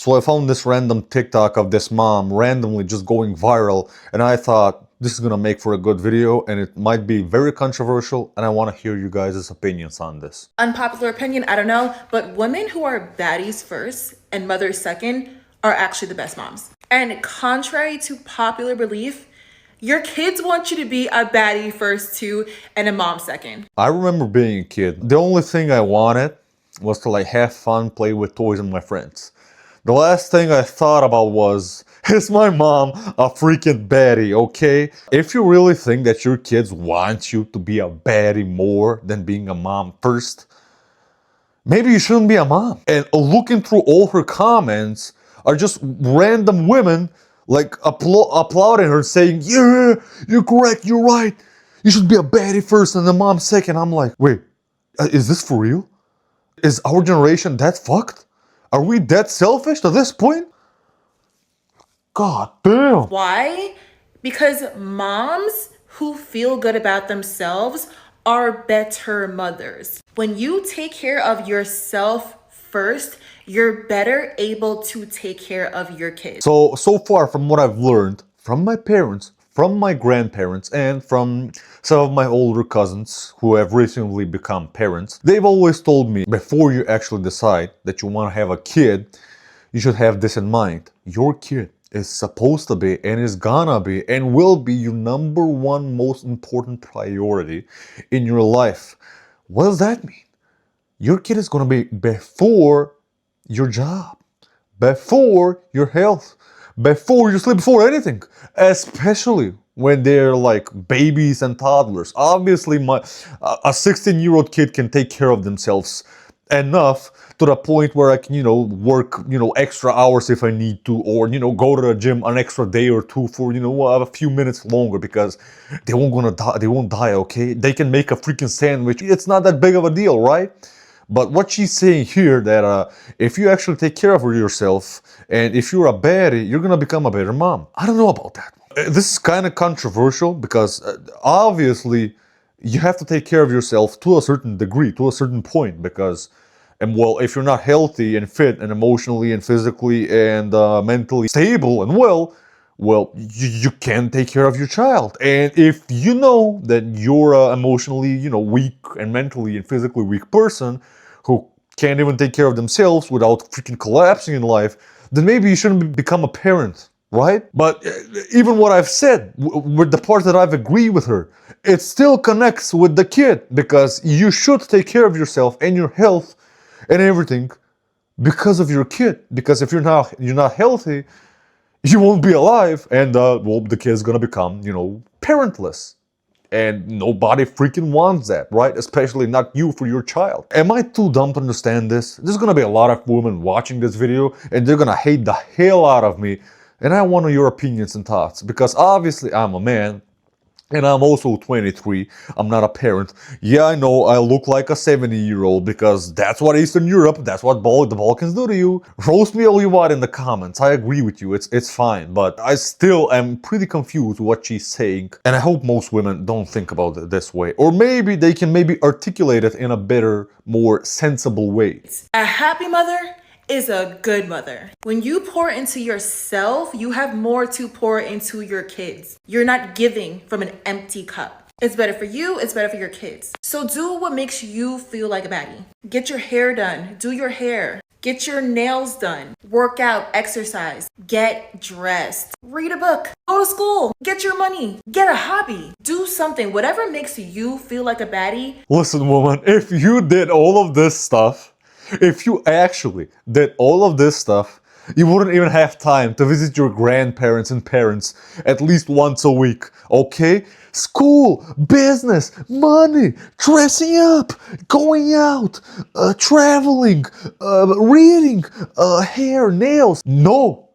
So I found this random TikTok of this mom randomly just going viral, and I thought this is gonna make for a good video, and it might be very controversial, and I want to hear you guys' opinions on this. Unpopular opinion, I don't know, but women who are baddies first and mothers second are actually the best moms. And contrary to popular belief, your kids want you to be a baddie first too and a mom second. I remember being a kid. The only thing I wanted was to like have fun, play with toys and my friends. The last thing I thought about was, is my mom a freaking baddie, okay? If you really think that your kids want you to be a baddie more than being a mom first, maybe you shouldn't be a mom. And looking through all her comments are just random women like applauding her, saying, yeah, you're correct, you're right. You should be a baddie first and a mom second. I'm like, wait, is this for real? Is our generation that fucked? Are we that selfish at this point? God damn. Why? Because moms who feel good about themselves are better mothers. When you take care of yourself first, you're better able to take care of your kids. So far from what I've learned from my parents, from my grandparents, and from some of my older cousins who have recently become parents, they've always told me before you actually decide that you want to have a kid, you should have this in mind. Your kid is supposed to be and is gonna be and will be your number one most important priority in your life. What does that mean? Your kid is gonna be before your job, before your health, before your sleep, before anything, especially when they're like babies and toddlers. Obviously, a 16-year-old kid can take care of themselves enough to the point where I can, work, extra hours if I need to, or, go to the gym an extra day or two for, a few minutes longer because they won't die, okay? They can make a freaking sandwich. It's not that big of a deal, right? But what she's saying here that if you actually take care of yourself and if you're a baddie, you're gonna become a better mom. I don't know about that. This is kind of controversial because obviously you have to take care of yourself to a certain degree, to a certain point, because if you're not healthy and fit and emotionally and physically and mentally stable and you can take care of your child. And if you know that you're emotionally, weak and mentally and physically weak person who can't even take care of themselves without freaking collapsing in life, then maybe you shouldn't become a parent, right? But even what I've said, with the part that I've agreed with her, it still connects with the kid, because you should take care of yourself and your health and everything because of your kid. Because if you're not healthy, you won't be alive, and the kid's gonna become, parentless. And nobody freaking wants that, right? Especially not you for your child. Am I too dumb to understand this? There's gonna be a lot of women watching this video, and they're gonna hate the hell out of me. And I want your opinions and thoughts, because obviously I'm a man, and I'm also 23. I'm not a parent. Yeah, I know I look like a 70-year-old because that's what Eastern Europe, that's what the Balkans do to you. Roast me all you want in the comments. I agree with you. It's fine. But I still am pretty confused what she's saying. And I hope most women don't think about it this way. Or maybe they can articulate it in a better, more sensible way. A happy mother is a good mother. When you pour into yourself, you have more to pour into your kids. You're not giving from an empty cup. It's better for you, it's better for your kids. So do what makes you feel like a baddie. Get your hair done, do your hair. Get your nails done, work out, exercise, get dressed, read a book, go to school, get your money, get a hobby, do something, whatever makes you feel like a baddie. Listen, woman, if you did all of this stuff, if you actually did all of this stuff, you wouldn't even have time to visit your grandparents and parents at least once a week, okay? School, business, money, dressing up, going out, traveling, reading, hair, nails. No.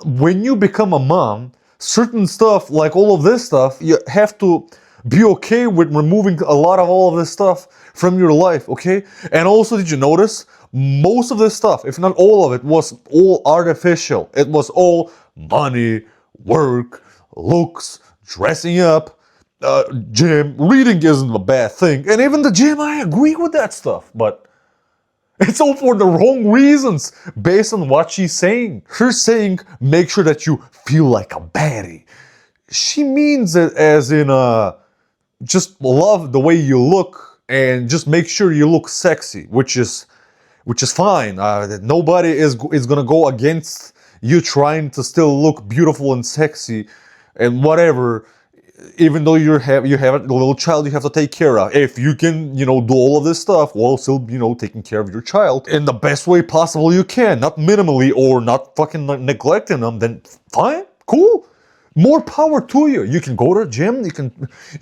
When you become a mom, certain stuff, like all of this stuff, you have to be okay with removing a lot of all of this stuff from your life, okay? And also, did you notice? Most of this stuff, if not all of it, was all artificial. It was all money, work, looks, dressing up, gym. Reading isn't a bad thing. And even the gym, I agree with that stuff. But It's all for the wrong reasons, based on what she's saying. Her saying, make sure that you feel like a baddie. She means it as in, just love the way you look and just make sure you look sexy, which is fine. Nobody is gonna go against you trying to still look beautiful and sexy and whatever. Even though you have a little child you have to take care of. If you can, do all of this stuff while still, taking care of your child in the best way possible you can, not minimally or not fucking neglecting them, then fine, cool. More power to you. You can go to the gym, you can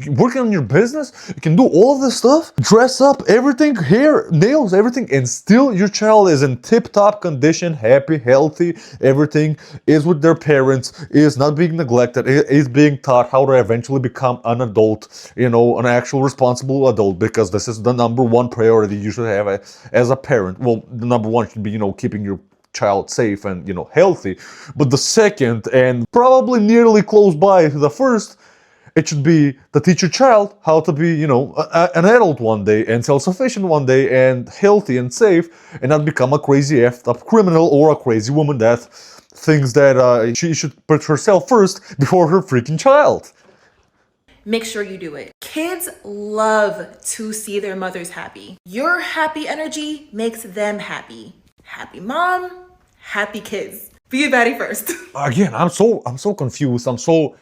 work on your business, you can do all of this stuff, dress up, everything, hair, nails, everything, and still your child is in tip-top condition, happy, healthy, everything is with their parents, is not being neglected, is being taught how to eventually become an adult, an actual responsible adult, because this is the number one priority you should have as a parent. Well, the number one should be, keeping your child safe and healthy, but the second, and probably nearly close by to the first, it should be to teach your child how to be an adult one day and self-sufficient one day and healthy and safe, and not become a crazy effed up criminal or a crazy woman that thinks that she should put herself first before her freaking child. Make sure you do it. Kids love to see their mothers happy. Your happy energy makes them happy. Happy mom, happy kids. Be a baddie first. Again, I'm so confused. I'm so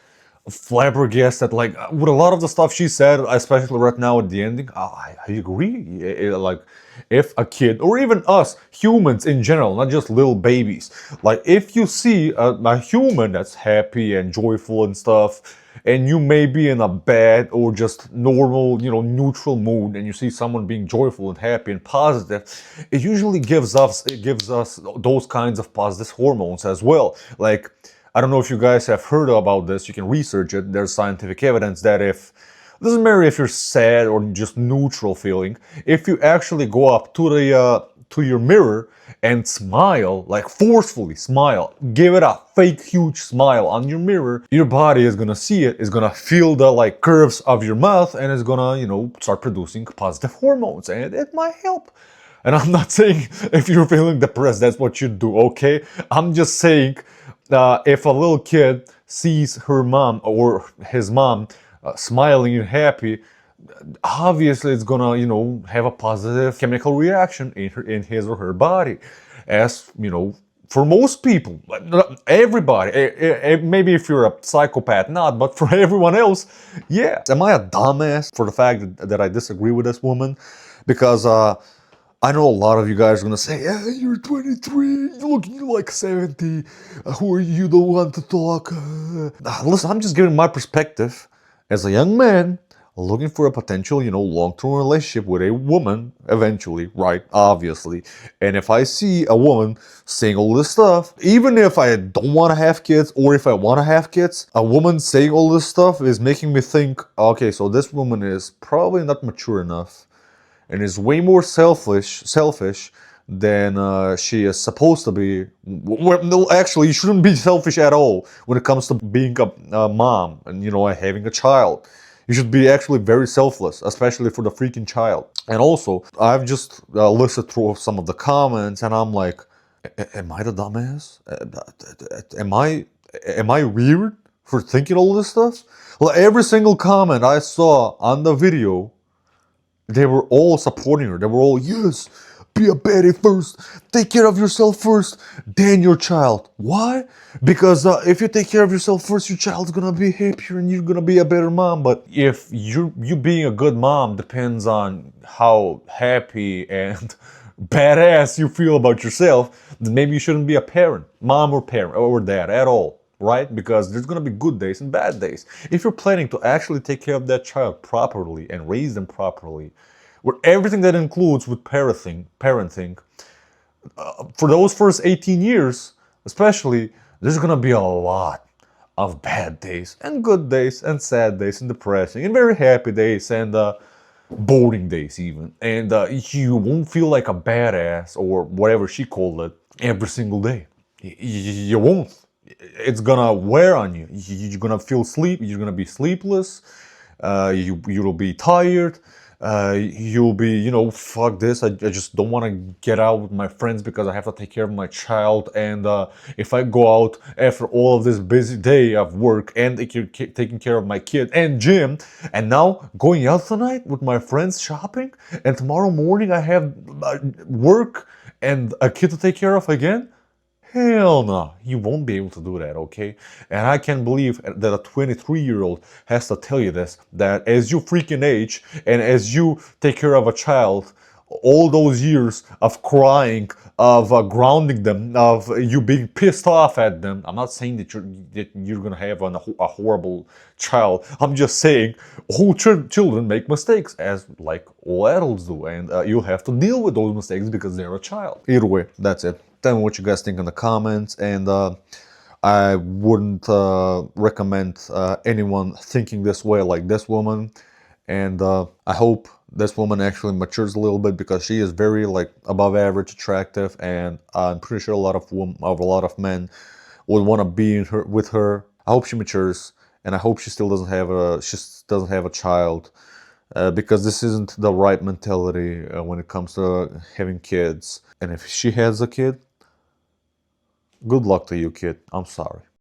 flabbergasted. Like, with a lot of the stuff she said, especially right now at the ending, I agree. Like, if a kid, or even us humans in general, not just little babies, like if you see a human that's happy and joyful and stuff, and you may be in a bad or just normal, neutral mood, and you see someone being joyful and happy and positive, it usually gives us those kinds of positive hormones as well. Like, I don't know if you guys have heard about this, you can research it. There's scientific evidence that it doesn't matter if you're sad or just neutral feeling, if you actually go up to your mirror and smile, like forcefully smile, give it a fake huge smile on your mirror, your body is gonna see it, is gonna feel the like curves of your mouth, and is gonna, start producing positive hormones, and it might help. And I'm not saying if you're feeling depressed, that's what you do, okay? I'm just saying if a little kid sees her mom or his mom smiling and happy, obviously it's gonna, have a positive chemical reaction in his or her body. As, for most people, not everybody, maybe if you're a psychopath, not, but for everyone else, yeah. Am I a dumbass for the fact that I disagree with this woman? Because I know a lot of you guys are gonna say, yeah, you're 23, you're looking like 70, who are you, the one to talk? Listen, I'm just giving my perspective as a young man looking for a potential, long-term relationship with a woman eventually, right? Obviously. And if I see a woman saying all this stuff, even if I don't want to have kids or if I want to have kids, a woman saying all this stuff is making me think, okay, so this woman is probably not mature enough and is way more selfish than she is supposed to be. Well, no, actually, you shouldn't be selfish at all when it comes to being a mom and, having a child. You should be actually very selfless, especially for the freaking child. And also, I've just listened through some of the comments, and I'm like, am I the dumbass? Am I weird for thinking all this stuff? Well, every single comment I saw on the video, they were all supporting her. They were all, yes, be a baddie first, take care of yourself first, then your child. Why? Because if you take care of yourself first, your child's gonna be happier and you're gonna be a better mom. But if you being a good mom depends on how happy and badass you feel about yourself, then maybe you shouldn't be a parent, mom or parent or dad at all. Right? Because there's gonna be good days and bad days. If you're planning to actually take care of that child properly and raise them properly, with everything that includes with parenting, for those first 18 years, especially, there's gonna be a lot of bad days and good days and sad days and depressing and very happy days and boring days even. And you won't feel like a badass or whatever she called it every single day. You won't. It's gonna wear on you. You're gonna feel sleep. You're gonna be sleepless. You'll be tired. you'll be, fuck this. I just don't want to get out with my friends because I have to take care of my child. And if I go out after all of this busy day of work and taking care of my kid and gym, and now going out tonight with my friends shopping, and tomorrow morning I have work and a kid to take care of again. Hell no, you won't be able to do that, okay? And I can't believe that a 23-year-old has to tell you this, that as you freaking age and as you take care of a child, all those years of crying, of grounding them, of you being pissed off at them. I'm not saying that you're gonna have a horrible child. I'm just saying all children make mistakes, as like all adults do, and you'll have to deal with those mistakes because they're a child. Either way, that's it. Tell me what you guys think in the comments, and I wouldn't recommend anyone thinking this way like this woman. And I hope this woman actually matures a little bit, because she is very like above average attractive, and I'm pretty sure a lot of men would want to be with her. I hope she matures, and I hope she still doesn't have a child, because this isn't the right mentality when it comes to having kids. And if she has a kid, good luck to you, kid. I'm sorry.